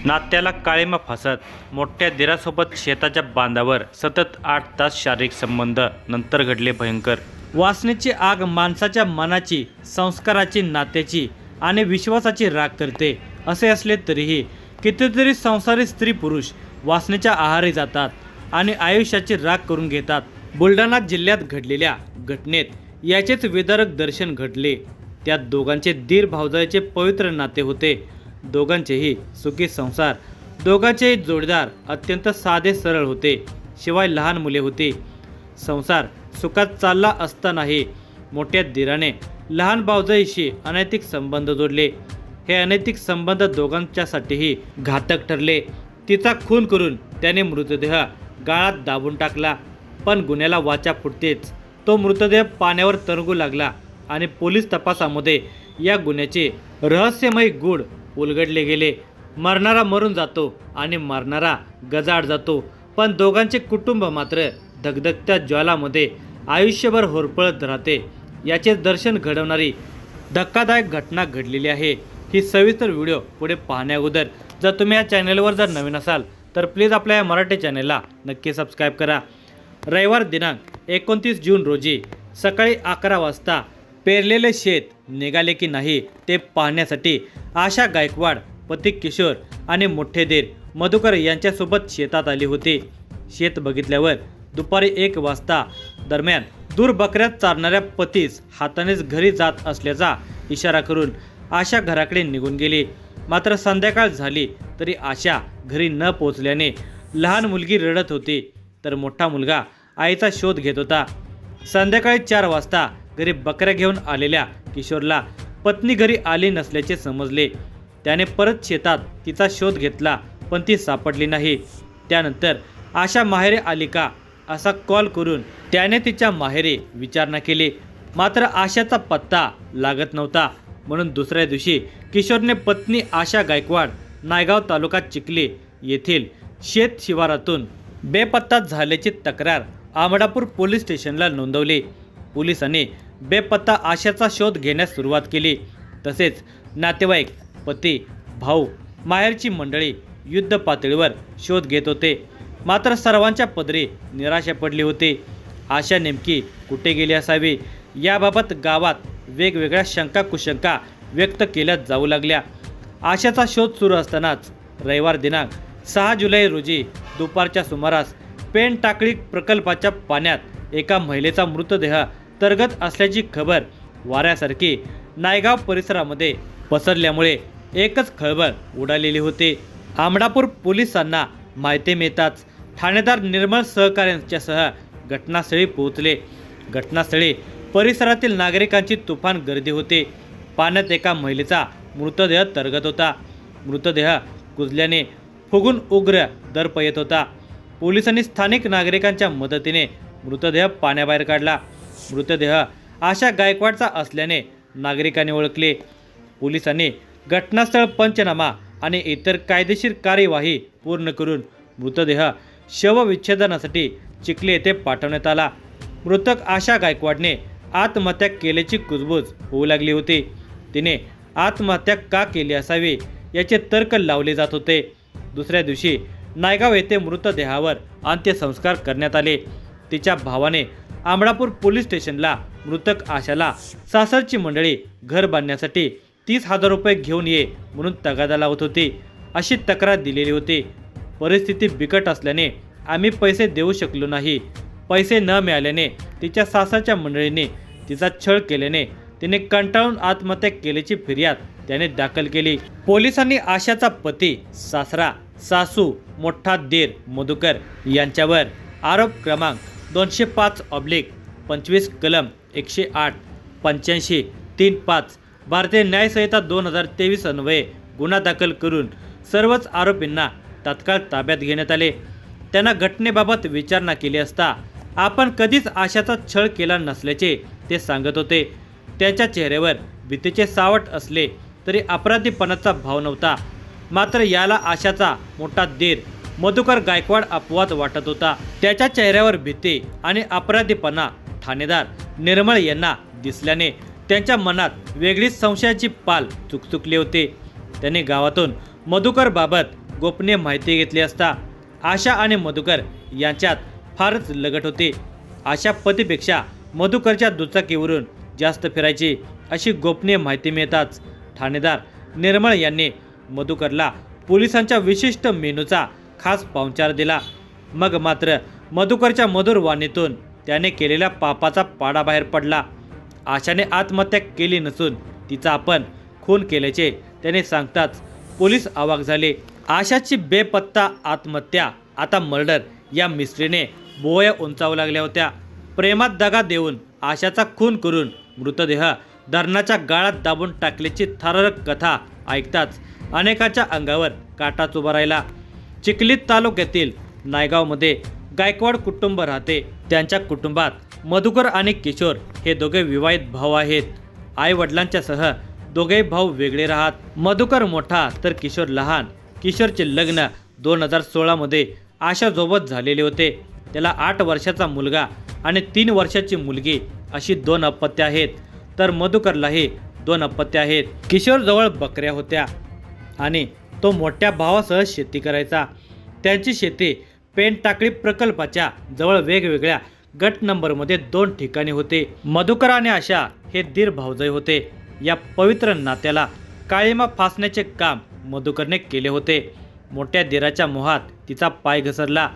नात्याला काळिमा फासत मोठ्या दिरासोबत शेताच्या बांधावर सतत 8 तास शारीरिक संबंध, नंतर घडले भयंकर। वासनेची आग माणसाच्या मनाची, संस्काराची, नात्याची आणि विश्वासाची राख करते। असे असले तरीही कितीतरी संसारी स्त्री पुरुष वासनेच्या आहारी जातात आणि आयुष्याची राख करून घेतात। बुलढाणा जिल्ह्यात घडलेल्या घटनेत याचेच विदारक दर्शन घडले। त्यात दोघांचे दीर भावजाईचे पवित्र नाते होते। दोघांचेही सुखी संसार, दोघांचेही जोडीदार अत्यंत साधे सरळ होते। शिवाय लहान मुले होती। संसार सुखात चालला असतानाही मोठ्या दीराने लहान भावजाईशी अनैतिक संबंध जोडले। हे अनैतिक संबंध दोघांच्यासाठीही घातक ठरले। तिचा खून करून त्याने मृतदेह गाळात दाबून टाकला, पण गुन्ह्याला वाचा फुटतेच तो मृतदेह पाण्यावर तरंगू लागला आणि पोलीस तपासामध्ये या गुन्ह्याचे रहस्यमय गूढ उलगडले गेले। मरणारा मरून जातो आणि मारणारा गजाआड जातो, पण दोघांचे कुटुंब मात्र धगधगत्या ज्वालामध्ये आयुष्यभर होरपळत राहते। याचे दर्शन घडवणारी धक्कादायक घटना घडलेली आहे। ही सविस्तर व्हिडिओ पुढे पाहण्याअगोदर जर तुम्ही या चॅनलवर जर नवीन असाल तर प्लीज आपल्या या मराठी चॅनलला नक्की सबस्क्राईब करा। रविवार दिनांक 29 जून रोजी सकाळी 11 वाजता पेरलेले शेत निघाले की नाही ते पाहण्यासाठी आशा गायकवाड, पती किशोर आणि मोठे दीर मधुकर यांच्यासोबत शेतात आली होती। शेत बघितल्यावर दुपारी 1 वाजता दरम्यान दूर बकऱ्या चारणाऱ्या पतीस हातानेच घरी जात असल्याचा इशारा करून आशा घराकडे निघून गेली। मात्र संध्याकाळ झाली तरी आशा घरी न पोहोचल्याने लहान मुलगी रडत होती, तर मोठा मुलगा आईचा शोध घेत होता। संध्याकाळी 4 वाजता घरी बकऱ्या घेऊन आलेल्या किशोरला पत्नी घरी आली नसल्याचे समजले। त्याने परत शेतात तिचा शोध घेतला, पण ती सापडली नाही। त्यानंतर आशा माहेरी आली का असा कॉल करून त्याने तिच्या माहेरी विचारणा केली, मात्र आशाचा पत्ता लागत नव्हता। म्हणून दुसऱ्या दिवशी किशोरने पत्नी आशा गायकवाड नायगाव तालुका चिखली येथील शेत शिवारातून बेपत्ता झाल्याची तक्रार आमडापूर पोलीस स्टेशनला नोंदवली। पोलिसांनी बेपत्ता आशाचा शोध घेण्यास सुरुवात केली। तसेच नातेवाईक, पती, भाऊ, माहेरची मंडळी युद्ध पातळीवर शोध घेत होते। मात्र सर्वांच्या पदरी निराशा पडली होती। आशा नेमकी कुठे गेली असावी याबाबत गावात वेगवेगळ्या शंका कुशंका व्यक्त केल्या जाऊ लागल्या। आशाचा शोध सुरू असतानाच रविवार दिनांक 6 जुलै रोजी दुपारच्या सुमारास पेन टाकळी प्रकल्पाच्या पाण्यात एका महिलेचा मृतदेह तरगत असल्याची खबर वाऱ्यासारखी नायगाव परिसरामध्ये पसरल्यामुळे एकच खळबळ उडालेली होती। आमडापूर पोलिसांना माहिती मिळताच ठाणेदार निर्मळ सहकाऱ्यांच्यासह घटनास्थळी पोहोचले। घटनास्थळी परिसरातील नागरिकांची तुफान गर्दी होती। पाण्यात एका महिलेचा मृतदेह तरगत होता। मृतदेह कुजल्याने फुगून उग्र दर्प येत होता। पोलिसांनी स्थानिक नागरिकांच्या मदतीने मृतदेह पाण्याबाहेर काढला। मृतदेह आशा गायकवाडचा असल्याने नागरिकांनी ओळखले। पोलिसांनी घटनास्थळ पंचनामा आणि इतर कायदेशीर कार्यवाही पूर्ण करून मृतदेह शवविच्छेदनासाठी चिखली येथे पाठवण्यात आला। मृतक आशा गायकवाडने आत्महत्या केल्याची कुजबूज होऊ लागली होती। तिने आत्महत्या का केली असावी याचे तर्क लावले जात होते। दुसऱ्या दिवशी नायगाव येथे मृतदेहावर अंत्यसंस्कार करण्यात आले। तिच्या भावाने आमडापूर पोलीस स्टेशनला मृतक आशाला सासरची मंडळी घर बांधण्यासाठी 30,000 रुपये घेऊन ये म्हणून तगादा लावत होती अशी तक्रार दिलेली होती। परिस्थिती बिकट असल्याने आम्ही पैसे देऊ शकलो नाही। पैसे न मिळाल्याने तिच्या सासरच्या मंडळींनी तिचा छळ केल्याने तिने कंटाळून आत्महत्या केल्याची फिर्याद त्याने दाखल केली। पोलिसांनी आशाचा पती, सासरा, सासू, मोठा दीर मधुकर यांच्यावर आरोप क्रमांक 205/25 कलम 108, 85, 35 भारतीय न्यायसंहिता 2023 अन्वये गुन्हा दाखल करून सर्वच आरोपींना तात्काळ ताब्यात घेण्यात आले। त्यांना घटनेबाबत विचारणा केली असता आपण कधीच आशाचा छळ केला नसल्याचे ते सांगत होते। त्याच्या चेहऱ्यावर भीतीचे सावट असले तरी अपराधीपणाचा भाव नव्हता। मात्र याला आशाचा मोठा दीर मधुकर गायकवाड अपवाद वाटत होता। त्याच्या चेहऱ्यावर भीती आणि अपराधीपणा ठाणेदार निर्मळ यांना दिसल्याने त्यांच्या मनात वेगळीच संशयाची पाल चुकचुकली होती। त्यांनी गावातून मधुकर बाबत गोपनीय माहिती घेतली असता आशा आणि मधुकर यांच्यात फारच लगट होती. आशा पतीपेक्षा मधुकरच्या दुचाकीवरून जास्त फिरायची अशी गोपनीय माहिती मिळताच ठाणेदार निर्मळ यांनी मधुकरला पोलिसांच्या विशिष्ट मेनूचा खास पाहुणचार दिला. मग मात्र मधुकरच्या मधुर वाणीतून त्याने केलेल्या पापाचा पाडा बाहेर पडला. आशाने आत्महत्या केली नसून तिचा आपण खून केल्याचे त्याने सांगताच पोलीस अवाक झाले. आशाची बेपत्ता आत्महत्या आता मर्डर या मिस्ट्रीने बोया उंचावू लागल्या होत्या. प्रेमात दगा देऊन आशाचा खून करून मृतदेह धरणाच्या गाळात दाबून टाकल्याची थरारक कथा ऐकताच अनेकांच्या अंगावर काटाच उभा राहिला. चिखली तालुक्यातील नायगावमध्ये गायकवाड कुटुंब राहते. त्यांच्या कुटुंबात मधुकर आणि किशोर हे दोघे विवाहित भाऊ आहेत. आई वडिलांच्या सह दोघे भाऊ वेगळे राहत. मधुकर मोठा तर किशोर लहान. किशोरचे लग्न 2016 मध्ये आशासोबत झालेले होते. त्याला 8 वर्षाचा मुलगा आणि 3 वर्षाची मुलगी अशी 2 अपत्य आहेत. तर मधुकरलाही 2 अपत्य आहेत. किशोरजवळ बकऱ्या होत्या आणि तो मोठ्या भावासह शेती करायचा. त्यांची शेती पेनटाकळी प्रकल्पाच्या जवळ वेगवेगळ्या गट नंबरमध्ये 2 ठिकाणी होते. मधुकर आणि आशा हे दीर भावजय होते. या पवित्र नात्याला काळीमा फासण्याचे काम मधुकरने केले होते. मोठ्या दीराच्या मोहात तिचा पाय घसरला.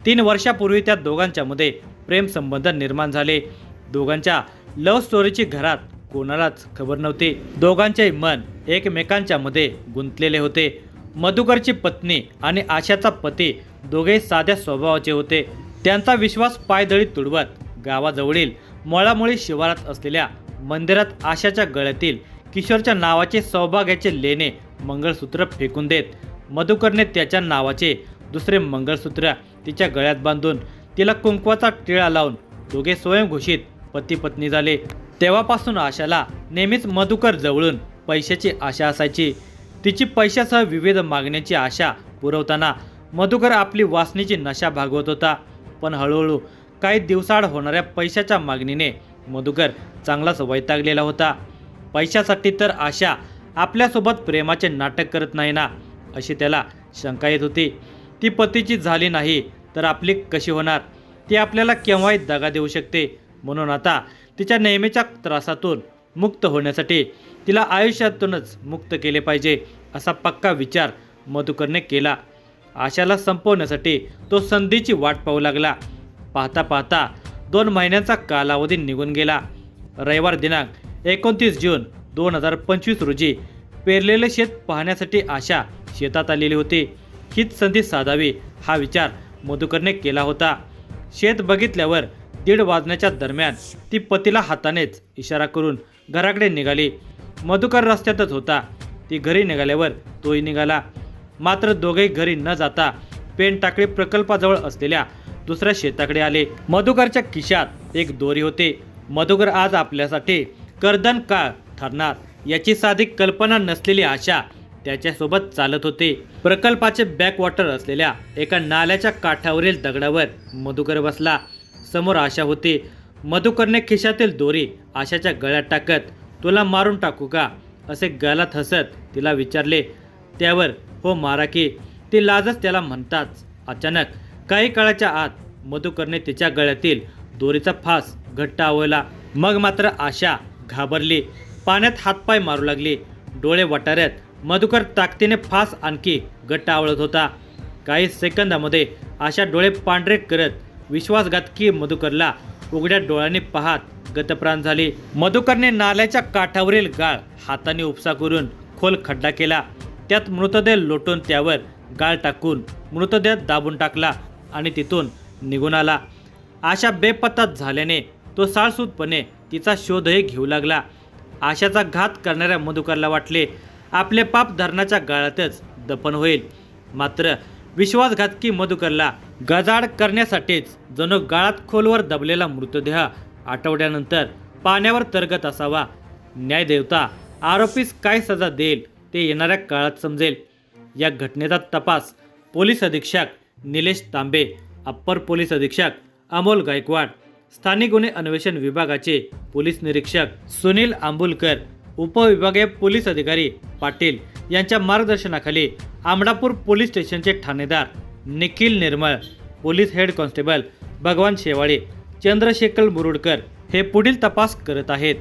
3 वर्षापूर्वी त्या दोघांच्यामध्ये प्रेमसंबंध निर्माण झाले. दोघांच्या लव्ह स्टोरीची घरात कोणालाच खबर नव्हती. दोघांचे मन एकमेकांच्या मध्ये गुंतलेले होते. मधुकरची पत्नी आणि आशाचा पती दोघे साध्या स्वभावाचे होते. त्यांचा विश्वास पायदळी तुडवत गावाजवळील मोळामुळी शिवारात असलेल्या मंदिरात आशाच्या गळ्यातील किशोरच्या नावाचे सौभाग्याचे लेणे मंगळसूत्र फेकून देत मधुकरने त्याच्या नावाचे दुसरे मंगळसूत्र तिच्या गळ्यात बांधून तिला कुंकवाचा टिळा लावून दोघे स्वयंघोषित पती पत्नी झाले. तेव्हापासून आशाला नेहमीच मधुकर जवळून पैशाची आशा असायची. तिची पैशासह विविध मागण्यांची आशा पुरवताना मधुकर आपली वासनेची नशा भागवत होता. पण हळूहळू काही दिवसाआड होणाऱ्या पैशाच्या मागणीने मधुकर चांगलाच वैतागलेला होता. पैशासाठी तर आशा आपल्यासोबत प्रेमाचे नाटक करत नाही ना अशी त्याला शंका येत होती. ती पतीची झाली नाही तर आपली कशी होणार? ती आपल्याला केव्हाही दगा देऊ शकते. म्हणून आता तिच्या नेहमीच्या त्रासातून मुक्त होण्यासाठी तिला आयुष्यातूनच मुक्त केले पाहिजे असा पक्का विचार मधुकरने केला. आशाला संपवण्यासाठी तो संधीची वाट पाहू लागला. पाहता पाहता 2 महिन्यांचा कालावधी निघून गेला. रविवार दिनांक 29 जून 2025 रोजी पेरलेले शेत पाहण्यासाठी आशा शेतात आलेली होती. हीच संधी साधावी हा विचार मधुकरने केला होता. शेत बघितल्यावर 1:30 वाजण्याच्या दरम्यान ती पतीला हातानेच इशारा करून घराकडे निघाली. मधुकर रस्त्यातच होता. ती घरी निघाल्यावर तोही निघाला. मात्र दोघेही घरी न जाता पेनटाकळी प्रकल्पाजवळ असलेल्या दुसऱ्या शेताकडे आले. मधुकरच्या खिशात एक दोरी होती. मधुकर आज आपल्यासाठी कर्दन काळ ठरणार याची साधी कल्पना नसलेली आशा त्याच्यासोबत चालत होते. प्रकल्पाचे बॅकवॉटर असलेल्या एका नाल्याच्या काठावरील दगडावर मधुकर बसला. समोर आशा होती. मधुकरने खिशातील दोरी आशाच्या गळ्यात टाकत तुला मारून टाकू का असे गळ्यात हसत तिला विचारले. त्यावर हो मारा की ती लाजच त्याला म्हणताच अचानक काही काळाच्या आत मधुकरने तिच्या गळ्यातील दोरीचा फास घट्ट आवळला. मग मात्र आशा घाबरली. पाण्यात हातपाय मारू लागली. डोळे वटाऱ्यात मधुकर ताकदीने फास आणखी घट्ट आवळत होता. काही सेकंदामध्ये आशा डोळे पांढरे करत विश्वासघातकी मधुकरला उघड्या डोळ्यांनी पाहत गतप्राण झाली. मधुकरने नाल्याच्या काठावरील गाळ हाताने उपसा करून खोल खड्डा केला. त्यात मृतदेह लोटून त्यावर गाळ टाकून मृतदेह दाबून टाकला आणि तिथून निघून आला. आशा बेपत्ताच झाल्याने तो साळसूदपणे तिचा शोधही घेऊ लागला. आशाचा घात करणाऱ्या मधुकरला वाटले आपले पाप धरणाच्या गाळातच दफन होईल. मात्र विश्वासघातकी मधुकरला गजाड करण्यासाठीच जणू गाळात खोलवर दबलेला मृतदेह आठवड्यानंतर पाण्यावर तरंगत असावा. न्यायदेवता आरोपीस काय सजा देईल ते येणाऱ्या काळात समजेल. या घटनेचा तपास पोलीस अधीक्षक निलेश तांबे, अप्पर पोलीस अधीक्षक अमोल गायकवाड, स्थानिक गुन्हे अन्वेषण विभागाचे पोलीस निरीक्षक सुनील आंबुलकर, उपविभागीय पोलीस अधिकारी पाटील यांच्या मार्गदर्शनाखाली आमडापूर पोलीस स्टेशनचे ठाणेदार निखिल निर्मळ, पोलीस हेड कॉन्स्टेबल भगवान शेवाळे, चंद्रशेखर मुरुडकर हे पुढील तपास करत आहेत।